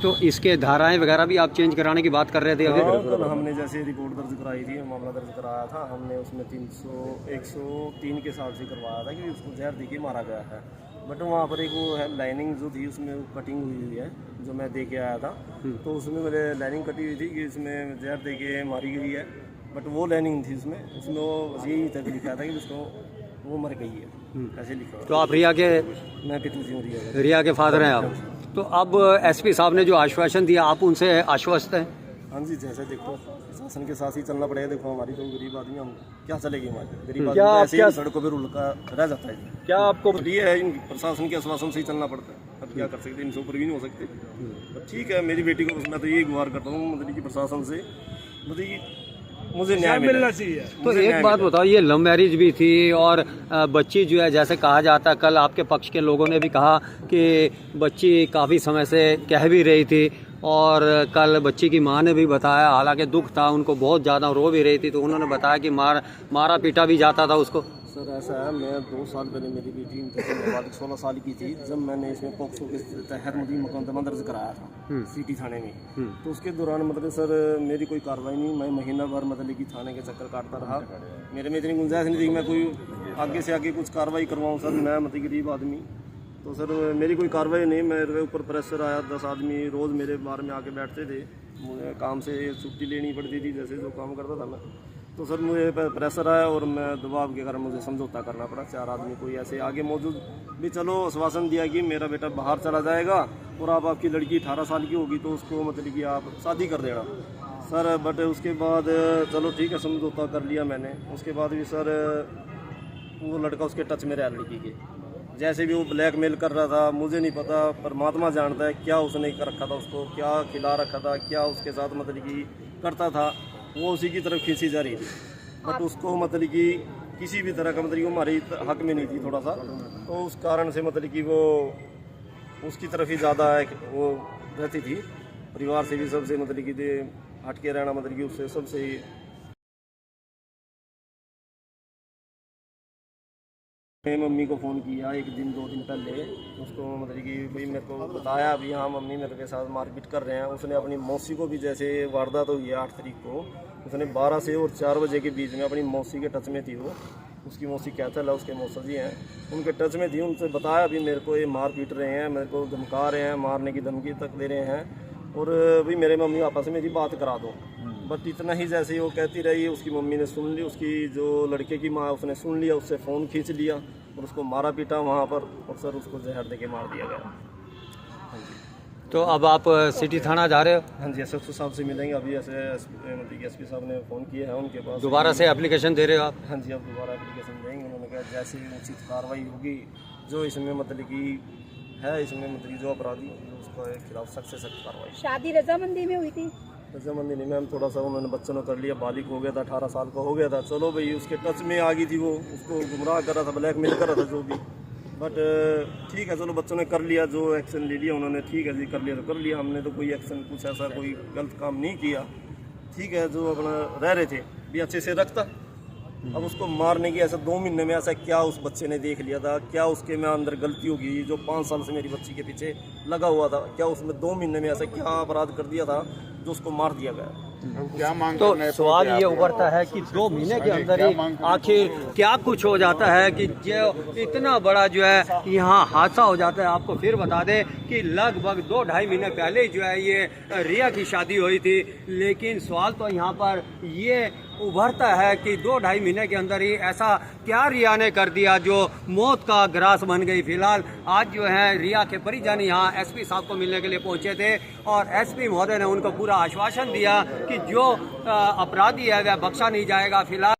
तो इसके धाराएं वगैरह भी आप चेंज कराने की बात कर रहे थे अभी? कल हमने जैसे रिपोर्ट दर्ज कराई थी, मामला दर्ज कराया था हमने, उसमें 103 के हिसाब से करवाया था कि उसको जहर देके मारा गया है। बट वहाँ पर एक वो है लाइनिंग जो थी उसमें कटिंग हुई है, जो मैं दे के आया था, तो उसमें मेरे लाइनिंग कटी हुई थी कि इसमें जहर दे के मारी गई है। बट वो लाइनिंग थी उसमें वो यही तक लिखा था कि उसको वो मर गई है, ऐसे लिखा। तो आप रिया के? मैं पिताजी हूँ रिया के फादर हैं आप। तो अब एसपी साहब ने जो आश्वासन दिया, आप उनसे आश्वस्त हैं? हाँ जी, जैसे देखो शासन के साथ ही चलना पड़ेगा। देखो हमारी तो गरीब आदमी, हम क्या चलेगी हमारी गरीब क्या आदमी, ऐसे ही सड़कों पे रुल का रह जाता है। क्या आपको ये है इन प्रशासन के आश्वासन से ही चलना पड़ता है, अब क्या कर सकते हैं, इनसे ऊपर भी नहीं हो सकते। तो ठीक है, मेरी बेटी को मैं तो यही गुहार करता हूँ मतलब कि प्रशासन से, मतलब कि मुझे न्याय मिलना चाहिए। तो एक बात बताओ, ये लव मैरिज भी थी और बच्ची जो है, जैसे कहा जाता है, कल आपके पक्ष के लोगों ने भी कहा कि बच्ची काफ़ी समय से कह भी रही थी, और कल बच्ची की माँ ने भी बताया, हालांकि दुख था उनको बहुत ज़्यादा, रो भी रही थी, तो उन्होंने बताया कि मारा पीटा भी जाता था उसको। सर ऐसा है, मैं 2 साल पहले मेरी बेटी नाबालिग 16 साल की थी, जब मैंने इसमें पॉक्सो के तहत मुकदमा दर्ज कराया था सिटी थाने में। तो उसके दौरान मतलब सर मेरी कोई कार्रवाई नहीं, मैं महीना भर मतलब कि थाने के चक्कर काटता रहा। मेरे में इतनी गुंजाइश नहीं थी कि मैं कोई आगे से आगे कुछ कार्रवाई करवाऊँ। सर मैं मतलब गरीब आदमी, तो सर मेरी कोई कार्रवाई नहीं, मेरे ऊपर प्रेशर आया। 10 आदमी रोज़ मेरे बार में आके बैठते थे, मुझे काम से छुट्टी लेनी पड़ती थी, जैसे जो काम करता था मैं। तो सर मुझे प्रेशर आया और मैं दबाव के कारण मुझे समझौता करना पड़ा। 4 आदमी कोई ऐसे आगे मौजूद भी, चलो आश्वासन दिया कि मेरा बेटा बाहर चला जाएगा और आप आपकी लड़की 18 साल की होगी तो उसको मतलब कि आप शादी कर देना सर। बट उसके बाद चलो ठीक है, समझौता कर लिया मैंने। उसके बाद भी सर वो लड़का उसके टच में रहा लड़की के, जैसे भी वो ब्लैकमेल कर रहा था, मुझे नहीं पता, परमात्मा जानता है क्या उसने कर रखा था, उसको क्या खिला रखा था, क्या उसके साथ मतलब कि करता था, वो उसी की तरफ खींची जा रही थी। बट उसको मतलब कि किसी भी तरह का मतलब कि वो हमारी हक में नहीं थी थोड़ा सा, तो उस कारण से मतलब कि वो उसकी तरफ ही ज़्यादा वो रहती थी। परिवार से भी सबसे मतलब कि हट के रहना, मतलब कि उससे सबसे ही। मैं मम्मी को फ़ोन किया 1 दिन 2 दिन पहले, उसको मतलब कि भाई मेरे को बताया अभी, हाँ मम्मी मेरे के साथ मारपीट कर रहे हैं। उसने अपनी मौसी को भी, जैसे वारदात हुई है 8 तारीख को, उसने 12 से और 4 बजे के बीच में अपनी मौसी के टच में थी। वो उसकी मौसी कैथल है, उसके मौसा जी हैं, उनके टच में थी। उनसे बताया अभी मेरे को ये मार पीट रहे हैं, मेरे को धमका रहे हैं, मारने की धमकी तक दे रहे हैं, और भाई मेरे मम्मी आपस में मेरी बात करा दो। बट इतना ही जैसे ही वो कहती रही, उसकी मम्मी ने सुन ली, उसकी जो लड़के की माँ उसने सुन लिया, उससे फ़ोन खींच लिया और उसको मारा पीटा वहाँ पर, और सर उसको जहर दे के मार दिया गया। हाँ जी। तो अब आप सिटी थाना जा रहे हो? हाँ जी, एसएसपी साहब से मिलेंगे अभी। ऐसे मतलब कि एसपी साहब ने फ़ोन किया है उनके पास, दोबारा से एप्लीकेशन दे रहे हो आप? हाँ जी, अब दोबारा एप्लीकेशन देंगे। उन्होंने कहा जैसे उचित कार्रवाई होगी, जो इसमें मतलब कि है, इसमें मतलब कि जो अपराधी उसके खिलाफ सख्त से सख्त कार्रवाई। शादी रजामंदी में हुई थी? रजामंदी नहीं मैम, थोड़ा सा उन्होंने बच्चों ने कर लिया, बालिग हो गया था, 18 साल का हो गया था। चलो भाई उसके टच में आ गई थी, वो उसको गुमराह कर रहा था, ब्लैकमेल कर रहा था जो भी। बट ठीक है, चलो बच्चों ने कर लिया, जो एक्शन ले लिया उन्होंने, ठीक है जी, कर लिया तो कर लिया। हमने तो कोई एक्शन कुछ ऐसा कोई गलत काम नहीं किया। ठीक है, जो अपना रह रहे थे भी अच्छे से रखता। अब उसको मारने की ऐसा 2 महीने में ऐसा क्या उस बच्चे ने देख लिया था, क्या उसके में अंदर गलती होगी, जो 5 साल से मेरी बच्ची के पीछे लगा हुआ था, क्या उसमें 2 महीने में ऐसा क्या अपराध कर दिया था जो उसको मार दिया गया। क्या मांग? तो सवाल ये उभरता है कि 2 महीने के अंदर ही आखिर क्या कुछ हो जाता है कि जो इतना बड़ा जो है यहाँ हादसा हो जाता है। आपको फिर बता दें कि लगभग 2-2.5 महीने पहले जो है ये रिया की शादी हुई थी, लेकिन सवाल तो यहाँ पर ये उभरता है कि 2-2.5 महीने के अंदर ही ऐसा क्या रिया ने कर दिया जो मौत का ग्रास बन गई। फिलहाल आज जो है रिया के परिजन यहाँ एसपी साहब को मिलने के लिए पहुंचे थे, और एसपी महोदय ने उनको पूरा आश्वासन दिया कि जो अपराधी है वह बख्शा नहीं जाएगा। फिलहाल